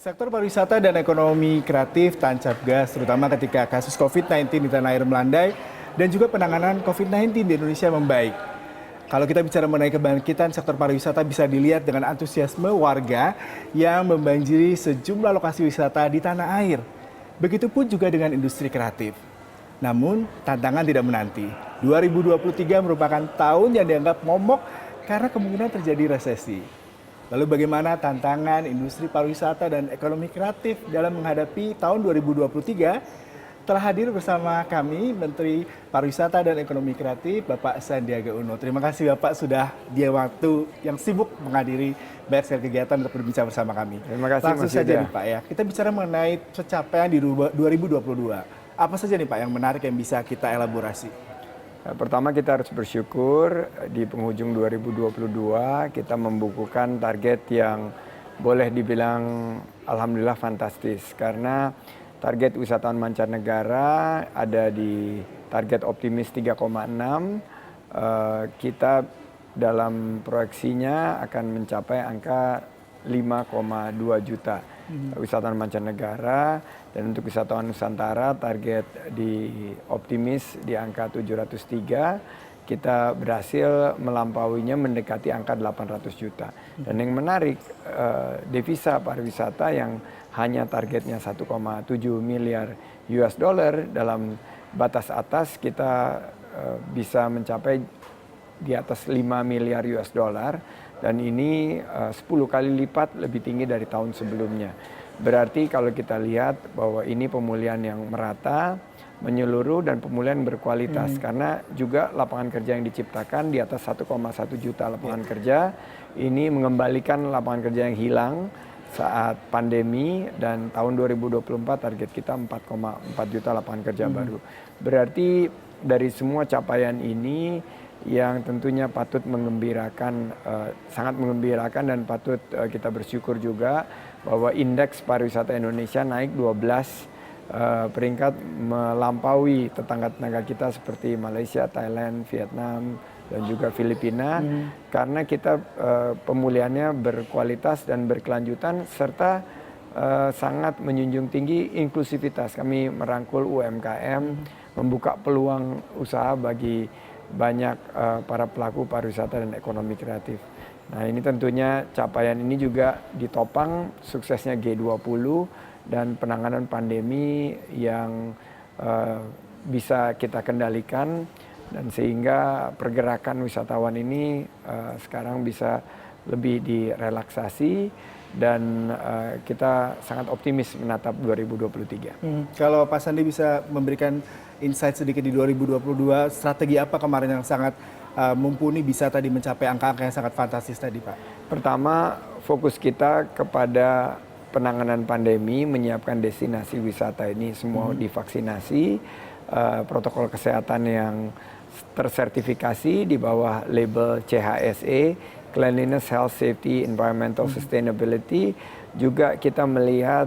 Sektor pariwisata dan ekonomi kreatif tancap gas, terutama ketika kasus COVID-19 di tanah air melandai dan juga penanganan COVID-19 di Indonesia membaik. Kalau kita bicara mengenai kebangkitan sektor pariwisata bisa dilihat dengan antusiasme warga yang membanjiri sejumlah lokasi wisata di tanah air. Begitupun juga dengan industri kreatif. Namun, tantangan tidak menanti. 2023 merupakan tahun yang dianggap momok karena kemungkinan terjadi resesi. Lalu bagaimana tantangan industri pariwisata dan ekonomi kreatif dalam menghadapi tahun 2023? Telah hadir bersama kami Menteri Pariwisata dan Ekonomi Kreatif Bapak Sandiaga Uno. Terima kasih Bapak sudah dia waktu yang sibuk menghadiri banyak sekali kegiatan untuk berbicara bersama kami. Terima kasih Langsung Mas saja Yuda. nih Pak ya, kita bicara mengenai pencapaian di 2022. Apa saja nih Pak yang menarik yang bisa kita elaborasi? Pertama kita harus bersyukur di penghujung 2022 kita membukukan target yang boleh dibilang alhamdulillah fantastis. Karena target wisatawan mancanegara ada di target optimis 3,6. Kita dalam proyeksinya akan mencapai angka 5,2 juta wisatawan mancanegara, dan untuk wisatawan Nusantara target di optimis di angka 703, kita berhasil melampauinya mendekati angka 800 juta. Dan yang menarik, devisa pariwisata yang hanya targetnya 1,7 miliar US dollar dalam batas atas kita bisa mencapai di atas 5 miliar US dollar, dan ini 10 kali lipat lebih tinggi dari tahun sebelumnya. Berarti kalau kita lihat bahwa ini pemulihan yang merata, menyeluruh, dan pemulihan berkualitas. Karena juga lapangan kerja yang diciptakan di atas 1,1 juta lapangan kerja, ini mengembalikan lapangan kerja yang hilang saat pandemi, dan tahun 2024 target kita 4,4 juta lapangan kerja baru. Berarti dari semua capaian ini yang tentunya patut mengembirakan, sangat mengembirakan, dan patut kita bersyukur juga bahwa indeks pariwisata Indonesia naik 12 peringkat melampaui tetangga-tetangga kita seperti Malaysia, Thailand, Vietnam, dan juga Filipina. Karena kita pemulihannya berkualitas dan berkelanjutan serta sangat menjunjung tinggi inklusivitas. Kami merangkul UMKM, membuka peluang usaha bagi banyak para pelaku pariwisata dan ekonomi kreatif. Nah, ini tentunya capaian ini juga ditopang suksesnya G20 dan penanganan pandemi yang bisa kita kendalikan, dan sehingga pergerakan wisatawan ini sekarang bisa lebih direlaksasi, dan kita sangat optimis menatap 2023. Kalau Pak Sandi bisa memberikan insight sedikit di 2022, strategi apa kemarin yang sangat mumpuni bisa tadi mencapai angka-angka yang sangat fantastis tadi Pak? Pertama, fokus kita kepada penanganan pandemi, menyiapkan destinasi wisata ini semua divaksinasi, protokol kesehatan yang tersertifikasi di bawah label CHSE, Cleanliness, Health, Safety, Environmental Sustainability. Juga kita melihat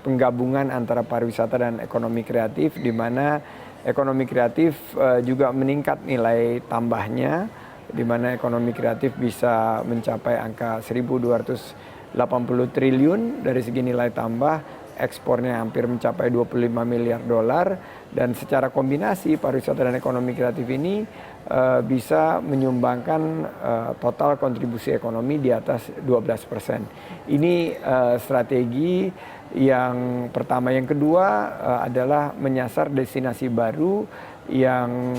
penggabungan antara pariwisata dan ekonomi kreatif, di mana ekonomi kreatif juga meningkat nilai tambahnya, di mana ekonomi kreatif bisa mencapai angka 1.280 triliun dari segi nilai tambah, ekspornya hampir mencapai 25 miliar dolar, dan secara kombinasi pariwisata dan ekonomi kreatif ini bisa menyumbangkan total kontribusi ekonomi di atas 12%. Ini strategi yang pertama. Yang kedua adalah menyasar destinasi baru yang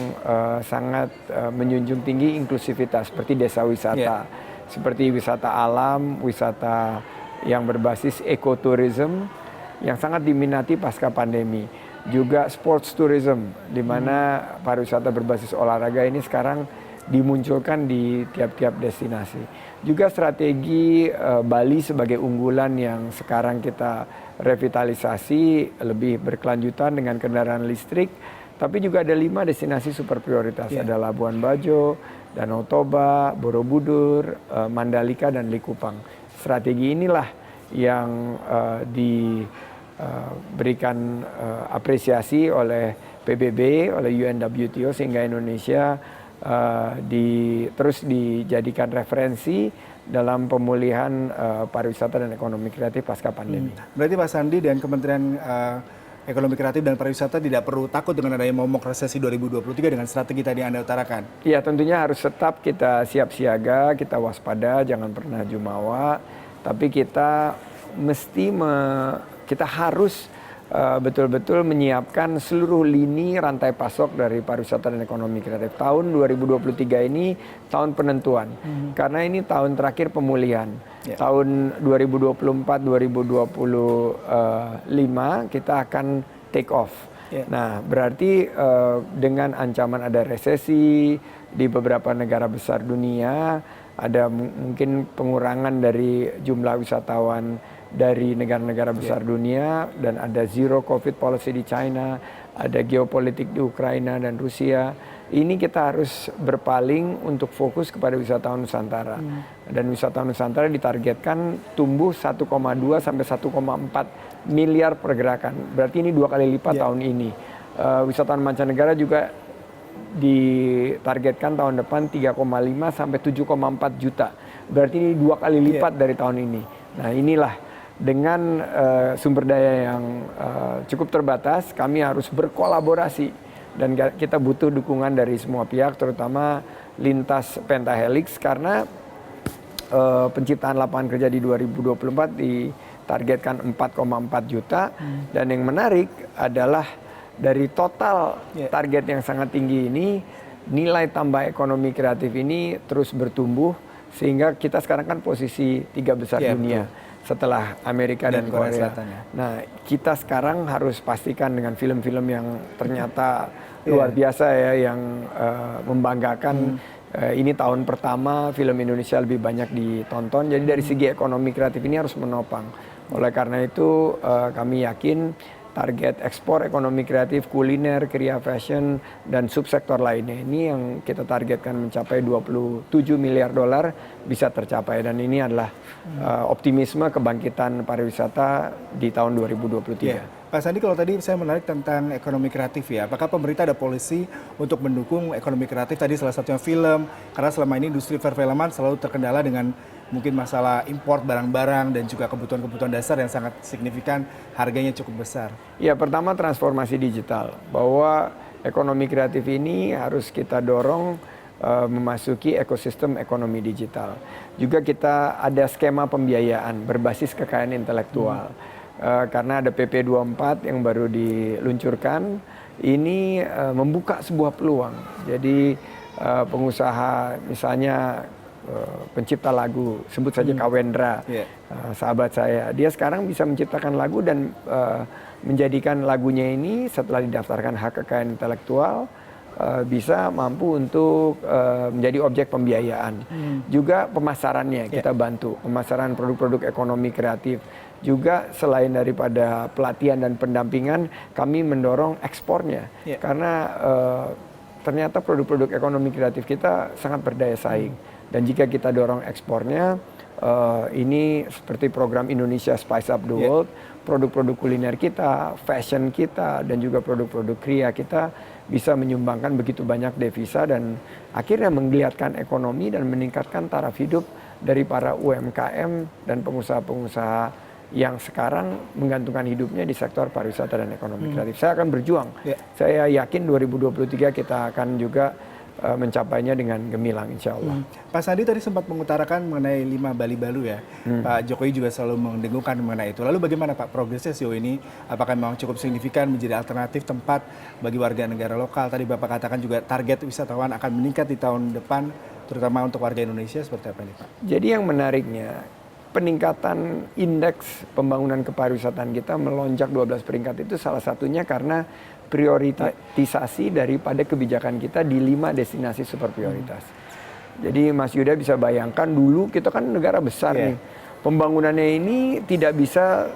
sangat menjunjung tinggi inklusivitas, seperti desa wisata, seperti wisata alam, wisata yang berbasis ekoturism yang sangat diminati pasca pandemi. Juga sports tourism, di mana pariwisata berbasis olahraga ini sekarang dimunculkan di tiap-tiap destinasi. Juga strategi Bali sebagai unggulan yang sekarang kita revitalisasi lebih berkelanjutan dengan kendaraan listrik. Tapi juga ada 5 destinasi super prioritas. Ada Labuan Bajo, Danau Toba, Borobudur, Mandalika, dan Likupang. Strategi inilah yang diberikan apresiasi oleh PBB, oleh UNWTO, sehingga Indonesia terus dijadikan referensi dalam pemulihan pariwisata dan ekonomi kreatif pasca pandemi. Berarti Pak Sandi dan Kementerian Ekonomi Kreatif dan Pariwisata tidak perlu takut dengan adanya momok resesi 2023 dengan strategi tadi yang Anda utarakan? Iya, tentunya harus tetap kita siap siaga, kita waspada, jangan pernah jumawa. Tapi kita kita harus betul-betul menyiapkan seluruh lini rantai pasok dari pariwisata dan ekonomi kreatif. Tahun 2023 ini tahun penentuan, karena ini tahun terakhir pemulihan. Tahun 2024-2025 kita akan take off. Nah, berarti dengan ancaman ada resesi di beberapa negara besar dunia, ada mungkin pengurangan dari jumlah wisatawan dari negara-negara besar dunia, dan ada zero COVID policy di China, ada geopolitik di Ukraina dan Rusia. Ini kita harus berpaling untuk fokus kepada wisatawan Nusantara. Dan wisatawan Nusantara ditargetkan tumbuh 1,2 sampai 1,4 miliar pergerakan. Berarti ini 2 kali lipat tahun ini. Wisatawan mancanegara juga ditargetkan tahun depan 3,5 sampai 7,4 juta. Berarti ini 2 kali lipat dari tahun ini. Nah, inilah dengan sumber daya yang cukup terbatas, kami harus berkolaborasi. Dan kita butuh dukungan dari semua pihak, terutama lintas Pentahelix, karena penciptaan lapangan kerja di 2024 ditargetkan 4,4 juta. Dan yang menarik adalah dari total target yang sangat tinggi ini, nilai tambah ekonomi kreatif ini terus bertumbuh, sehingga kita sekarang kan posisi 3 besar dunia. Betul. Setelah Amerika dan Korea Selatan. Nah, kita sekarang harus pastikan dengan film-film yang ternyata luar biasa ya, yang membanggakan. Ini tahun pertama film Indonesia lebih banyak ditonton. Jadi dari segi ekonomi kreatif ini harus menopang. Oleh karena itu kami yakin target ekspor ekonomi kreatif, kuliner, kriya, fashion, dan subsektor lainnya ini yang kita targetkan mencapai 27 miliar dolar bisa tercapai. Dan ini adalah optimisme kebangkitan pariwisata di tahun 2023. Pak Sandi, kalau tadi saya menarik tentang ekonomi kreatif ya, apakah pemerintah ada polisi untuk mendukung ekonomi kreatif? Tadi salah satunya film, karena selama ini industri perfilman selalu terkendala dengan mungkin masalah import barang-barang dan juga kebutuhan-kebutuhan dasar yang sangat signifikan, harganya cukup besar. Ya, pertama transformasi digital, bahwa ekonomi kreatif ini harus kita dorong memasuki ekosistem ekonomi digital. Juga kita ada skema pembiayaan berbasis kekayaan intelektual. Karena ada PP 24 yang baru diluncurkan, ini membuka sebuah peluang. Jadi pengusaha misalnya pencipta lagu, sebut saja Kawendra, sahabat saya, dia sekarang bisa menciptakan lagu dan menjadikan lagunya ini setelah didaftarkan hak kekayaan intelektual bisa mampu untuk menjadi objek pembiayaan. Juga pemasarannya kita bantu, pemasaran produk-produk ekonomi kreatif. Juga selain daripada pelatihan dan pendampingan, kami mendorong ekspornya. Karena ternyata produk-produk ekonomi kreatif kita sangat berdaya saing. Dan jika kita dorong ekspornya, ini seperti program Indonesia Spice Up the World, produk-produk kuliner kita, fashion kita, dan juga produk-produk kriya kita bisa menyumbangkan begitu banyak devisa dan akhirnya menggeliatkan ekonomi dan meningkatkan taraf hidup dari para UMKM dan pengusaha-pengusaha yang sekarang menggantungkan hidupnya di sektor pariwisata dan ekonomi kreatif. Saya akan berjuang. Saya yakin 2023 kita akan juga mencapainya dengan gemilang, insya Allah. Pak Sandi tadi sempat mengutarakan mengenai 5 Bali Balu ya. Pak Jokowi juga selalu mendengungkan mengenai itu. Lalu bagaimana Pak progresnya sejauh ini? Apakah memang cukup signifikan menjadi alternatif tempat bagi warga negara lokal? Tadi Bapak katakan juga target wisatawan akan meningkat di tahun depan, terutama untuk warga Indonesia, seperti apa nih Pak? Jadi yang menariknya, peningkatan indeks pembangunan kepariwisataan kita melonjak 12 peringkat itu salah satunya karena prioritisasi daripada kebijakan kita di 5 destinasi super prioritas. Jadi Mas Yuda bisa bayangkan dulu kita kan negara besar nih. Pembangunannya ini tidak bisa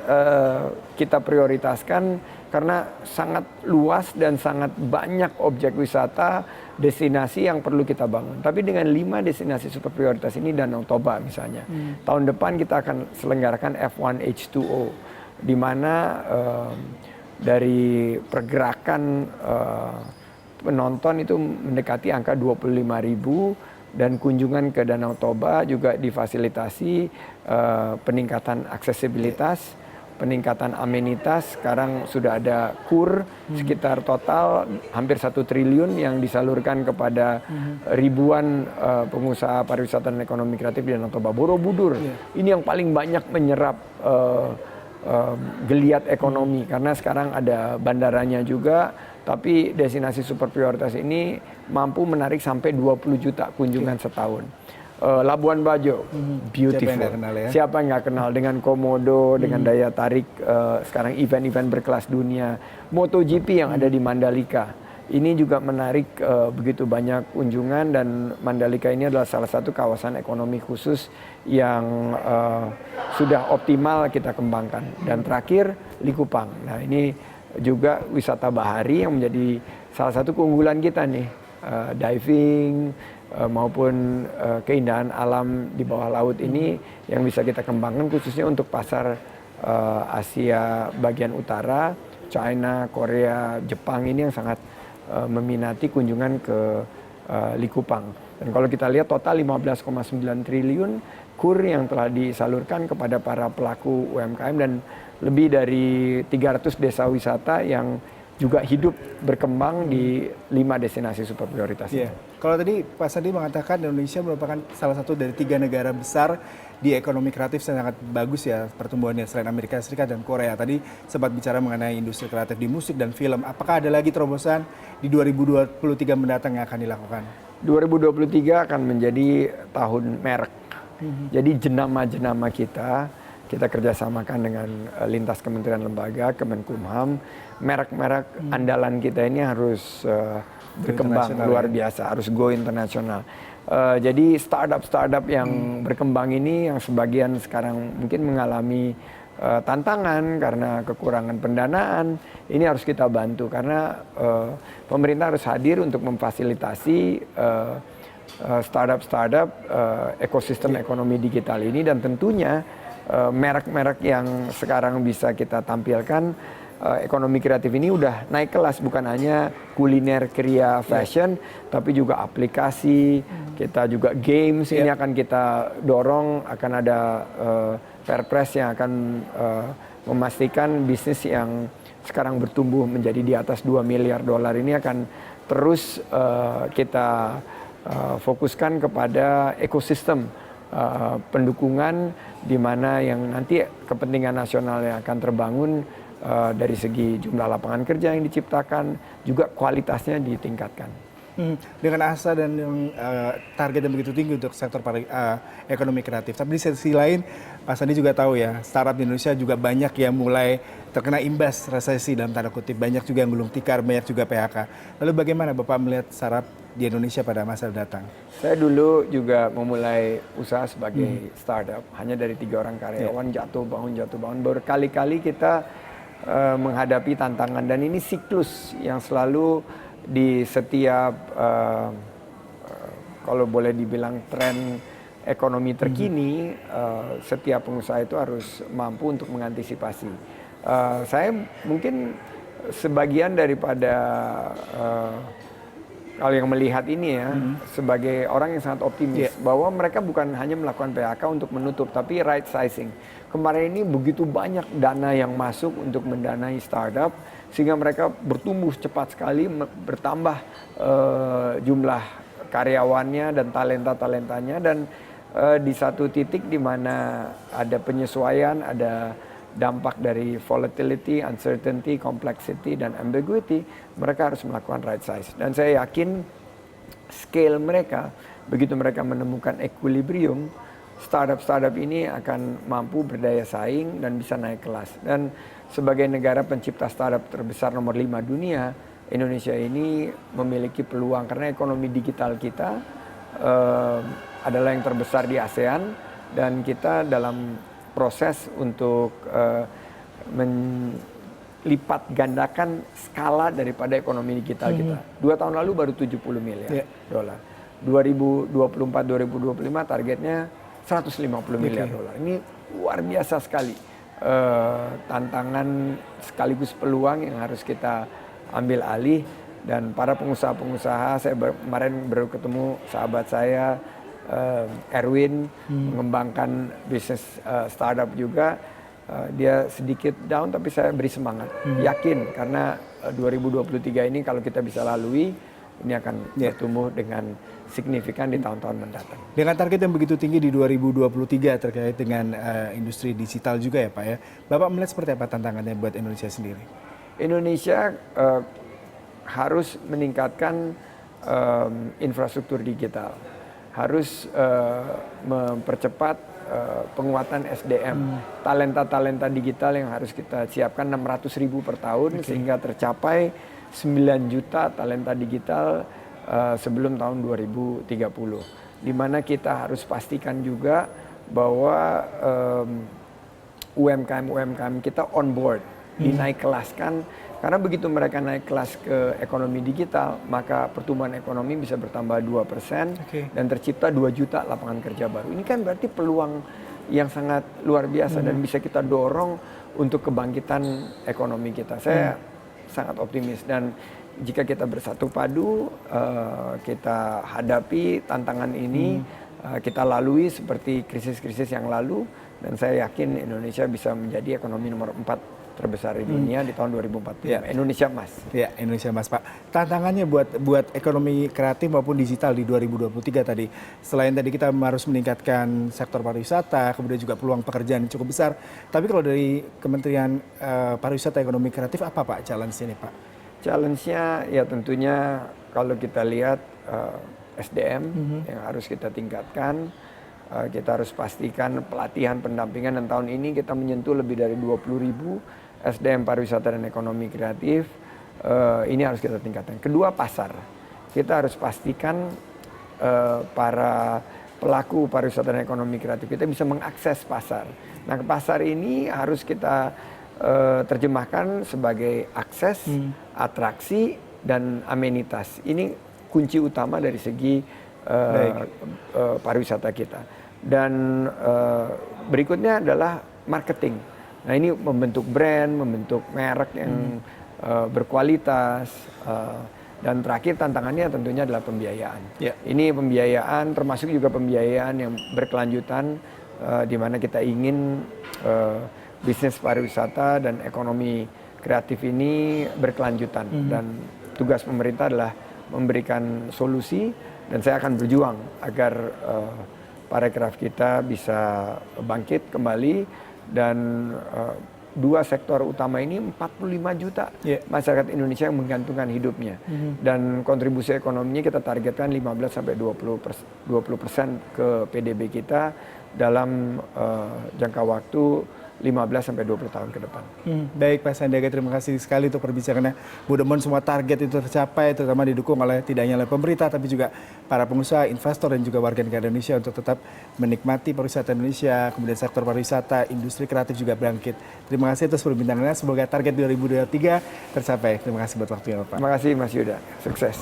kita prioritaskan karena sangat luas dan sangat banyak objek wisata, destinasi yang perlu kita bangun. Tapi dengan 5 destinasi super prioritas ini, Danau Toba misalnya, tahun depan kita akan selenggarakan F1H2O, di mana dari pergerakan penonton itu mendekati angka 25.000 dan kunjungan ke Danau Toba juga difasilitasi peningkatan aksesibilitas, peningkatan amenitas. Sekarang sudah ada KUR sekitar total hampir 1 triliun yang disalurkan kepada ribuan pengusaha pariwisata dan ekonomi kreatif di Danau Toba. Borobudur, ini yang paling banyak menyerap geliat ekonomi karena sekarang ada bandaranya juga, tapi destinasi super prioritas ini mampu menarik sampai 20 juta kunjungan setahun. Labuan Bajo, beautiful. Siapa yang nggak kenal dengan Komodo, dengan daya tarik sekarang event-event berkelas dunia. MotoGP yang ada di Mandalika, ini juga menarik begitu banyak kunjungan, dan Mandalika ini adalah salah satu kawasan ekonomi khusus yang sudah optimal kita kembangkan. Dan terakhir Likupang. Nah ini juga wisata bahari yang menjadi salah satu keunggulan kita nih, diving maupun keindahan alam di bawah laut ini yang bisa kita kembangkan khususnya untuk pasar Asia bagian utara, China, Korea, Jepang ini yang sangat meminati kunjungan ke Likupang. Dan kalau kita lihat total 15,9 triliun KUR yang telah disalurkan kepada para pelaku UMKM dan lebih dari 300 desa wisata yang juga hidup berkembang di 5 destinasi super prioritas. Yeah. Kalau tadi Pak Sandi mengatakan Indonesia merupakan salah satu dari 3 negara besar di ekonomi kreatif yang sangat bagus ya pertumbuhannya selain Amerika Serikat dan Korea. Tadi sempat bicara mengenai industri kreatif di musik dan film. Apakah ada lagi terobosan di 2023 mendatang yang akan dilakukan? 2023 akan menjadi tahun merek. Jadi jenama-jenama kita kerjasamakan dengan lintas kementerian lembaga, Kemenkumham. Merek-merek andalan kita ini harus berkembang luar biasa, harus go internasional. Jadi startup yang berkembang ini yang sebagian sekarang mungkin mengalami tantangan karena kekurangan pendanaan, ini harus kita bantu karena pemerintah harus hadir untuk memfasilitasi startup ekosistem ekonomi digital ini, dan tentunya merek-merek yang sekarang bisa kita tampilkan. Ekonomi kreatif ini udah naik kelas, bukan hanya kuliner, kriya, fashion, tapi juga aplikasi, kita juga games ini akan kita dorong, akan ada Perpres yang akan memastikan bisnis yang sekarang bertumbuh menjadi di atas $2 miliar ini akan terus kita fokuskan kepada ekosistem pendukungan di mana yang nanti kepentingan nasional yang akan terbangun dari segi jumlah lapangan kerja yang diciptakan, juga kualitasnya ditingkatkan. Dengan asa dan target yang begitu tinggi untuk sektor ekonomi kreatif. Tapi di sisi lain, Pak Sandi juga tahu ya, startup di Indonesia juga banyak yang mulai terkena imbas resesi dalam tanda kutip. Banyak juga yang gulung tikar, banyak juga PHK. Lalu bagaimana Bapak melihat startup di Indonesia pada masa datang? Saya dulu juga memulai usaha sebagai startup, hanya dari 3 orang karyawan, jatuh bangun. Berkali-kali kita menghadapi tantangan, dan ini siklus yang selalu di setiap kalau boleh dibilang tren ekonomi terkini, setiap pengusaha itu harus mampu untuk mengantisipasi. Saya mungkin sebagian daripada kalau yang melihat ini ya, sebagai orang yang sangat optimis bahwa mereka bukan hanya melakukan PHK untuk menutup, tapi right sizing. Kemarin ini begitu banyak dana yang masuk untuk mendanai startup, sehingga mereka bertumbuh cepat sekali, bertambah jumlah karyawannya dan talenta-talentanya, dan di satu titik di mana ada penyesuaian, ada dampak dari volatility, uncertainty, complexity, dan ambiguity, mereka harus melakukan right size. Dan saya yakin scale mereka, begitu mereka menemukan equilibrium, startup ini akan mampu berdaya saing dan bisa naik kelas. Dan sebagai negara pencipta startup terbesar nomor 5 dunia, Indonesia ini memiliki peluang karena ekonomi digital kita adalah yang terbesar di ASEAN, dan kita dalam proses untuk melipat gandakan skala daripada ekonomi digital kita. 2 tahun lalu baru 70 miliar dolar. 2024-2025 targetnya 150 miliar dolar. Ini luar biasa sekali. Tantangan sekaligus peluang yang harus kita ambil alih. Dan para pengusaha-pengusaha, saya kemarin baru ketemu sahabat saya, Erwin, mengembangkan bisnis startup juga. Dia sedikit down tapi saya beri semangat, yakin karena 2023 ini kalau kita bisa lalui, ini akan bertumbuh dengan signifikan di tahun-tahun mendatang. Dengan target yang begitu tinggi di 2023 terkait dengan industri digital juga ya Pak ya, Bapak melihat seperti apa tantangannya buat Indonesia sendiri? Indonesia harus meningkatkan infrastruktur digital, harus mempercepat penguatan SDM, talenta-talenta digital yang harus kita siapkan 600.000 per tahun sehingga tercapai 9 juta talenta digital sebelum tahun 2030. Di mana kita harus pastikan juga bahwa UMKM kita on board, dinaik kelaskan. Karena begitu mereka naik kelas ke ekonomi digital, maka pertumbuhan ekonomi bisa bertambah 2% dan tercipta 2 juta lapangan kerja baru. Ini kan berarti peluang yang sangat luar biasa dan bisa kita dorong untuk kebangkitan ekonomi kita. Saya sangat optimis dan jika kita bersatu padu, kita hadapi tantangan ini, kita lalui seperti krisis-krisis yang lalu, dan saya yakin Indonesia bisa menjadi ekonomi nomor 4 terbesar di dunia di tahun 2040. Ya. Indonesia Emas. Ya, Indonesia Emas Pak. Tantangannya buat ekonomi kreatif maupun digital di 2023 tadi, selain tadi kita harus meningkatkan sektor pariwisata, kemudian juga peluang pekerjaan yang cukup besar. Tapi kalau dari Kementerian Pariwisata Ekonomi Kreatif apa Pak challenge-nya nih Pak? Challenge-nya ya tentunya kalau kita lihat SDM yang harus kita tingkatkan. Kita harus pastikan pelatihan, pendampingan, dan tahun ini kita menyentuh lebih dari 20.000 SDM pariwisata dan ekonomi kreatif. Ini harus kita tingkatkan. Kedua, pasar. Kita harus pastikan para pelaku pariwisata dan ekonomi kreatif kita bisa mengakses pasar. Nah, pasar ini harus kita terjemahkan sebagai akses, atraksi, dan amenitas. Ini kunci utama dari segi pariwisata kita. Dan berikutnya adalah marketing. Nah, ini membentuk brand, membentuk merek yang berkualitas, dan terakhir tantangannya tentunya adalah pembiayaan. Ini pembiayaan termasuk juga pembiayaan yang berkelanjutan, di mana kita ingin bisnis pariwisata dan ekonomi kreatif ini berkelanjutan, dan tugas pemerintah adalah memberikan solusi, dan saya akan berjuang agar parekraf kita bisa bangkit kembali, dan dua sektor utama ini 45 juta masyarakat Indonesia yang menggantungkan hidupnya, dan kontribusi ekonominya kita targetkan 15-20% ke PDB kita dalam jangka waktu 15-20 tahun ke depan. Baik Pak Sandiaga, terima kasih sekali untuk perbincangannya. Mudah-mudahan semua target itu tercapai, terutama didukung oleh tidak hanya oleh pemerintah, tapi juga para pengusaha, investor, dan juga warga negara Indonesia untuk tetap menikmati pariwisata Indonesia, kemudian sektor pariwisata, industri kreatif juga bangkit. Terima kasih atas perbincangannya, semoga target 2023 tercapai. Terima kasih buat waktunya Pak. Terima kasih Mas Yuda, sukses.